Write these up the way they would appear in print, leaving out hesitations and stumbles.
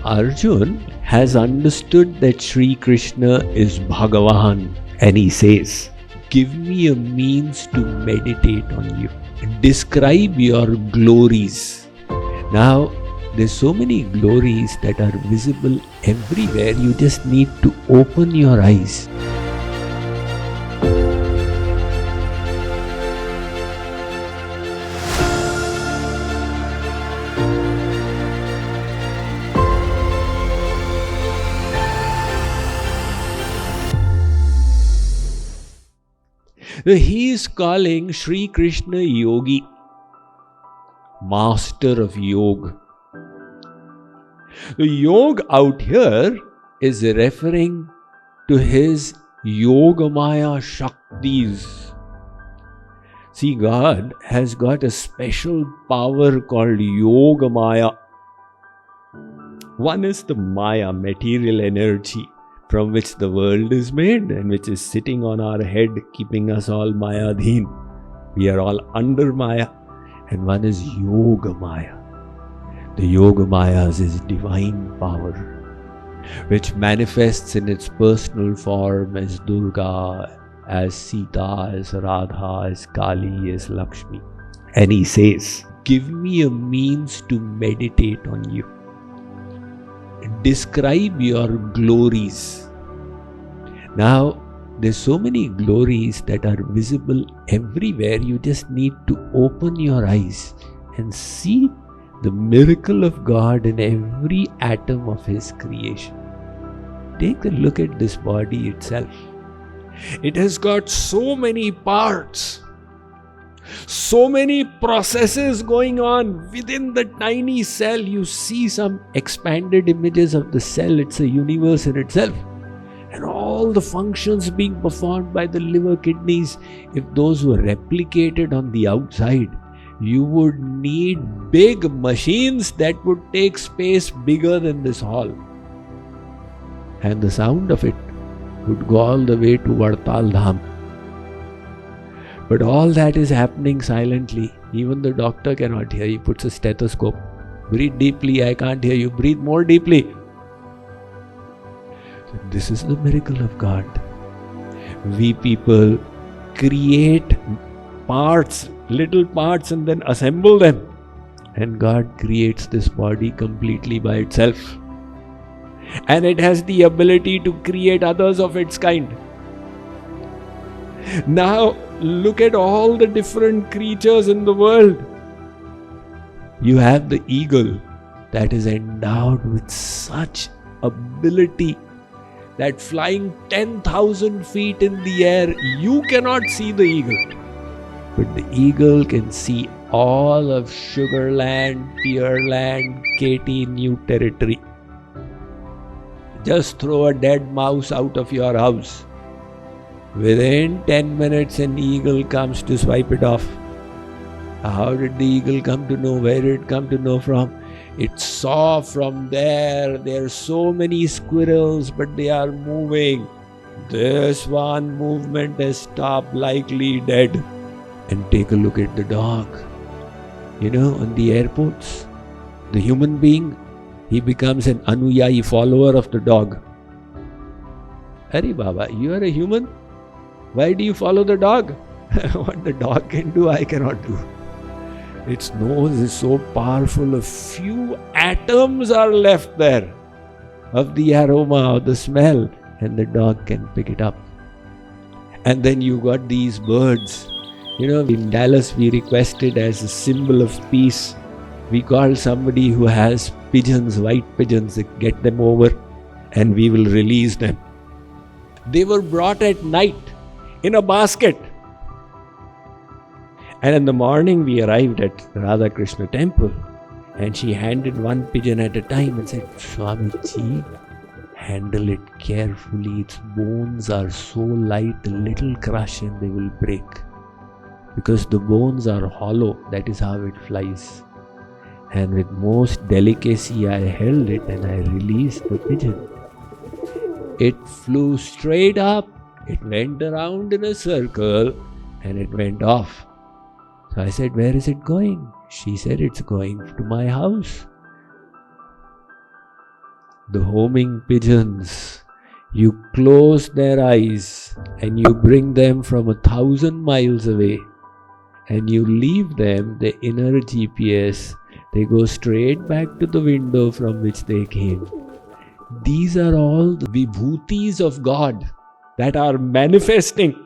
Arjun has understood that Shree Krishna is Bhagavan, and he says, "Give me a means to meditate on you. Describe your glories." Now, there's so many glories that are visible everywhere. You just need to open your eyes. He is calling Shree Krishna Yogi, master of yoga. The yoga out here is referring to his Yogmaya Shaktis. See, God has got a special power called Yogmaya. One is the Maya, material energy, from which the world is made and which is sitting on our head, keeping us all Mayadheen. We are all under Maya. And one is Yogmaya. The Yogmayas is divine power, which manifests in its personal form as Durga, as Sita, as Radha, as Kali, as Lakshmi. And he says, "Give me a means to meditate on you. Describe your glories." Now, there's so many glories that are visible everywhere. You just need to open your eyes and see the miracle of God in every atom of His creation. Take a look at this body itself. It has got so many parts, so many processes going on within the tiny cell. You see some expanded images of the cell. It's a universe in itself. And all the functions being performed by the liver, kidneys, if those were replicated on the outside, you would need big machines that would take space bigger than this hall. And the sound of it would go all the way to Vartal Dham. But all that is happening silently. Even the doctor cannot hear. He puts a stethoscope. Breathe deeply, I can't hear you. Breathe more deeply. So this is the miracle of God. We people create parts, little parts, and then assemble them. And God creates this body completely by itself. And it has the ability to create others of its kind. Now, look at all the different creatures in the world. You have the eagle that is endowed with such ability that flying 10,000 feet in the air, you cannot see the eagle. But the eagle can see all of Sugarland, Pearland, Katy, New Territory. Just throw a dead mouse out of your house. Within 10 minutes, an eagle comes to swipe it off. How did the eagle come to know? Where did it come to know from? It saw from there. There are so many squirrels, but they are moving. This one movement has stopped, likely dead. And take a look at the dog. You know, on the airports, the human being, he becomes an anuyayi, follower of the dog. Hari Baba, you are a human? Why do you follow the dog? What the dog can do, I cannot do. Its nose is so powerful, a few atoms are left there of the aroma, of the smell, and the dog can pick it up. And then you got these birds. You know, in Dallas we requested as a symbol of peace, we called somebody who has pigeons, white pigeons, get them over and we will release them. They were brought at night in a basket. And in the morning we arrived at Radha Krishna temple and she handed one pigeon at a time and said, "Swamiji, handle it carefully. Its bones are so light, a little crush and they will break. Because the bones are hollow, that is how it flies." And with most delicacy I held it and I released the pigeon. It flew straight up, it went around in a circle and it went off. So I said, "Where is it going?" She said, "It's going to my house." the homing pigeons. You close their eyes and you bring them from 1,000 miles away and you leave them the inner GPS. They go straight back to the window from which they came. These are all the vibhutis of God that are manifesting.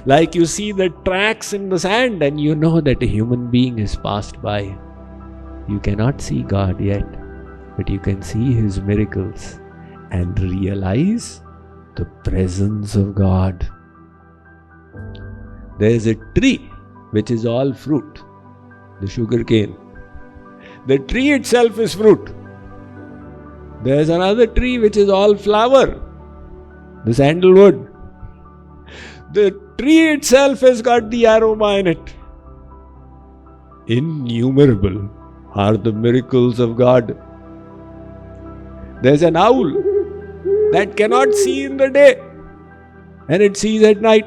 Like you see the tracks in the sand and you know that a human being has passed by. You cannot see God yet, but you can see His miracles and realize the presence of God. There is a tree which is all fruit, the sugar cane. The tree itself is fruit. There is another tree which is all flower, the sandalwood. The tree itself has got the aroma in it. Innumerable are the miracles of God. There's an owl that cannot see in the day and it sees at night.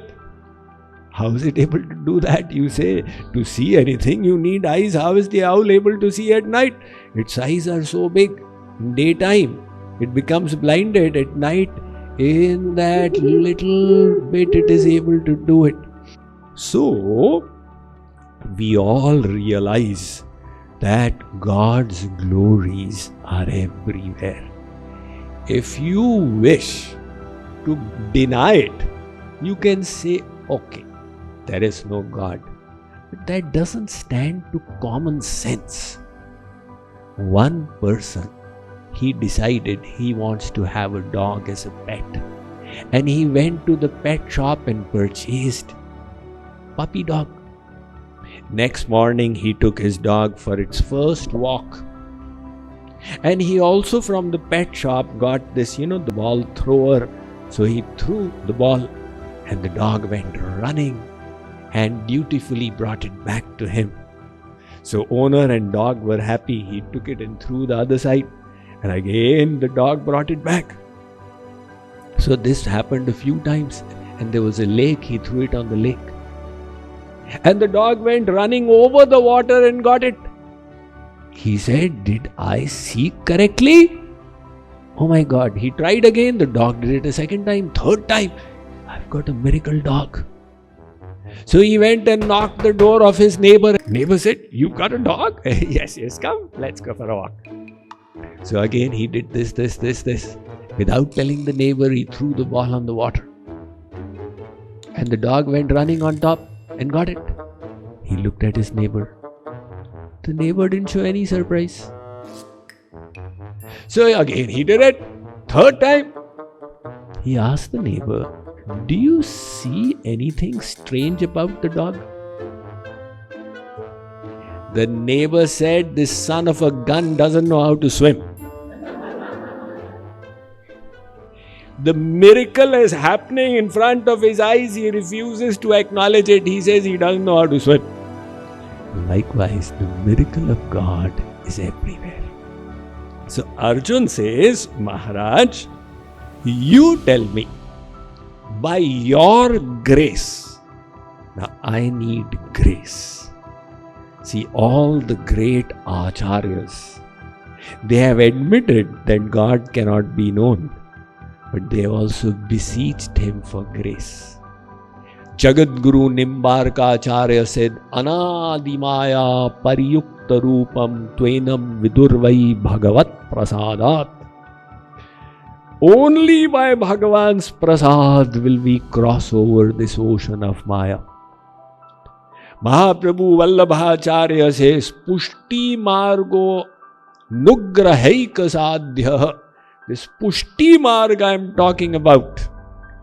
How is it able to do that? You say, to see anything you need eyes. How is the owl able to see at night? Its eyes are so big. In daytime, it becomes blinded. At night, in that little bit, it is able to do it. So, we all realize that God's glories are everywhere. If you wish to deny it, you can say, okay, there is no God. But that doesn't stand to common sense. One person, he decided he wants to have a dog as a pet. And he went to the pet shop and purchased puppy dog. Next morning, he took his dog for its first walk. And he also from the pet shop got this, the ball thrower. So he threw the ball and the dog went running and dutifully brought it back to him. So owner and dog were happy. He took it and threw the other side. And again the dog brought it back. So this happened a few times. And there was a lake. He threw it on the lake. And the dog went running over the water and got it. He said, did I see correctly? Oh my God. He tried again. The dog did it a second time, third time. I've got a miracle dog. So he went and knocked the door of his neighbor. Neighbor said, you've got a dog? Yes, come. Let's go for a walk. So again he did this. Without telling the neighbor, he threw the ball on the water. And the dog went running on top and got it. He looked at his neighbor. The neighbor didn't show any surprise. So again he did it. Third time. He asked the neighbor, do you see anything strange about the dog? The neighbor said, this son of a gun doesn't know how to swim. The miracle is happening in front of his eyes. He refuses to acknowledge it. He says he doesn't know how to swim. Likewise, the miracle of God is everywhere. So Arjun says, Maharaj, you tell me, by your grace, now I need grace. See, all the great acharyas, they have admitted that God cannot be known, but they have also beseeched him for grace. Jagadguru Nimbarka Acharya said, Anadimaya pariyukta rupam tvenam vidurvai bhagavat prasadat. Only by Bhagavan's prasad will we cross over this ocean of Maya. Mahaprabhu Vallabhacharya says, Pushti Margo Nugrahaika Sadhya. This Pushti Marg I am talking about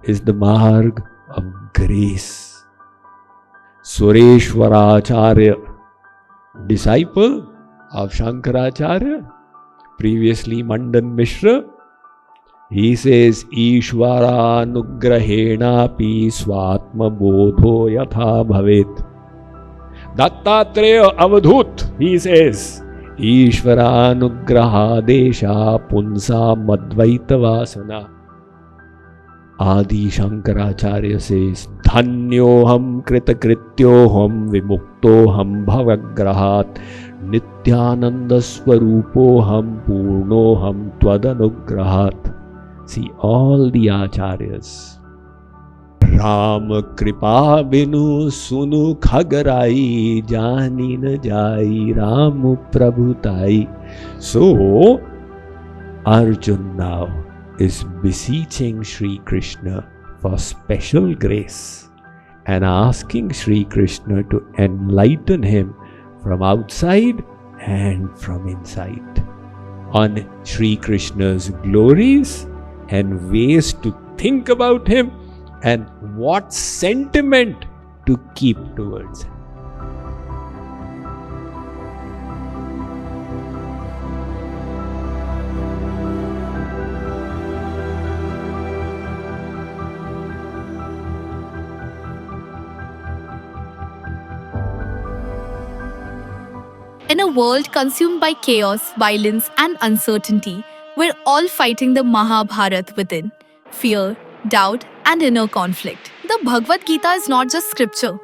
is the Marg of grace. Sureshwaracharya, disciple of Shankaracharya, previously Mandan Mishra, he says, Ishvara nugrahena pi swatma bodho yatha bhavet. Dattatreya avadhut, he says, Ishvara nugraha desha punsa madvaita vasana. Adi Shankaracharya says, Dhanyoham kritakrityoham vimuktoham bhavagrahat Nityananda Swarupoham Purnoham Tvadanugrahat. See, all the acharyas. Ram Kripa Binu Sunu Khagarai Jani na Jai Ram Prabhutai. So, Arjun now is beseeching Shree Krishna for special grace and asking Shree Krishna to enlighten him from outside and from inside on Shree Krishna's glories and ways to think about him and what sentiment to keep towards him. In a world consumed by chaos, violence, and uncertainty, we're all fighting the Mahabharata within fear, doubt, and inner conflict. The Bhagavad Gita is not just scripture,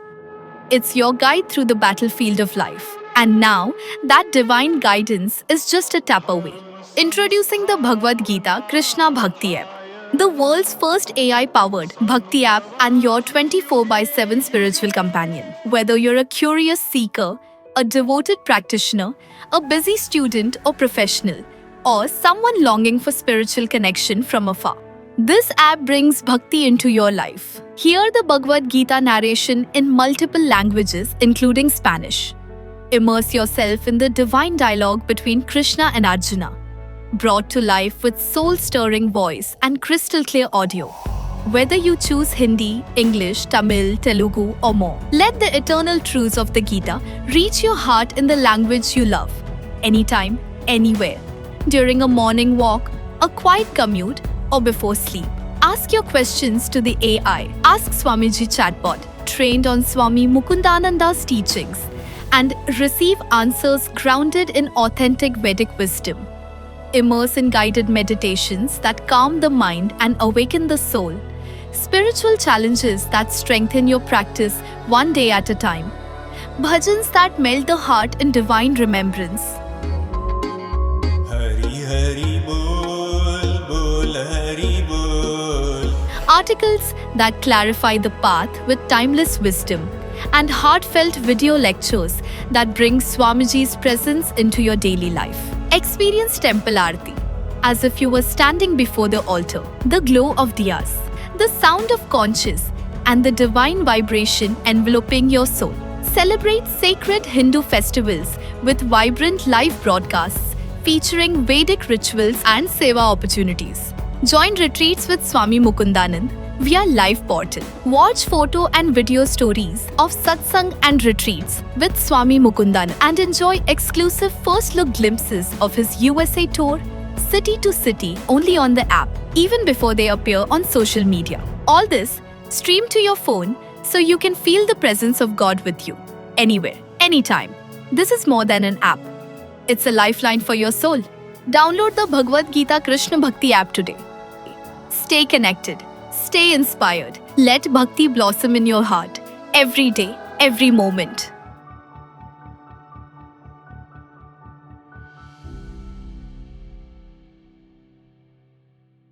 it's your guide through the battlefield of life. And now, that divine guidance is just a tap away. Introducing the Bhagavad Gita Krishna Bhakti app, the world's first AI-powered Bhakti app and your 24/7 spiritual companion. Whether you're a curious seeker, a devoted practitioner, a busy student or professional, or someone longing for spiritual connection from afar, this app brings Bhakti into your life. Hear the Bhagavad Gita narration in multiple languages, including Spanish. Immerse yourself in the divine dialogue between Krishna and Arjuna, brought to life with soul-stirring voice and crystal-clear audio. Whether you choose Hindi, English, Tamil, Telugu, or more, let the eternal truths of the Gita reach your heart in the language you love, anytime, anywhere. During a morning walk, a quiet commute, or before sleep. Ask your questions to the AI. Ask Swamiji chatbot, trained on Swami Mukundananda's teachings, and receive answers grounded in authentic Vedic wisdom. Immerse in guided meditations that calm the mind and awaken the soul. Spiritual challenges that strengthen your practice one day at a time. Bhajans that melt the heart in divine remembrance. Hari Hari Bol, Bol Hari Bol. Articles that clarify the path with timeless wisdom. And heartfelt video lectures that bring Swamiji's presence into your daily life. Experience Temple Aarti as if you were standing before the altar. The glow of diyas, the sound of conches, and the divine vibration enveloping your soul. Celebrate sacred Hindu festivals with vibrant live broadcasts featuring Vedic rituals and seva opportunities. Join retreats with Swami Mukundananda via live portal. Watch photo and video stories of satsang and retreats with Swami Mukundananda and enjoy exclusive first-look glimpses of his USA tour, city to city, only on the app, even before they appear on social media. All this streamed to your phone so you can feel the presence of God with you, anywhere, anytime. This is more than an app. It's a lifeline for your soul. Download the Bhagavad Gita Krishna Bhakti app today. Stay connected. Stay inspired. Let Bhakti blossom in your heart every day, every moment.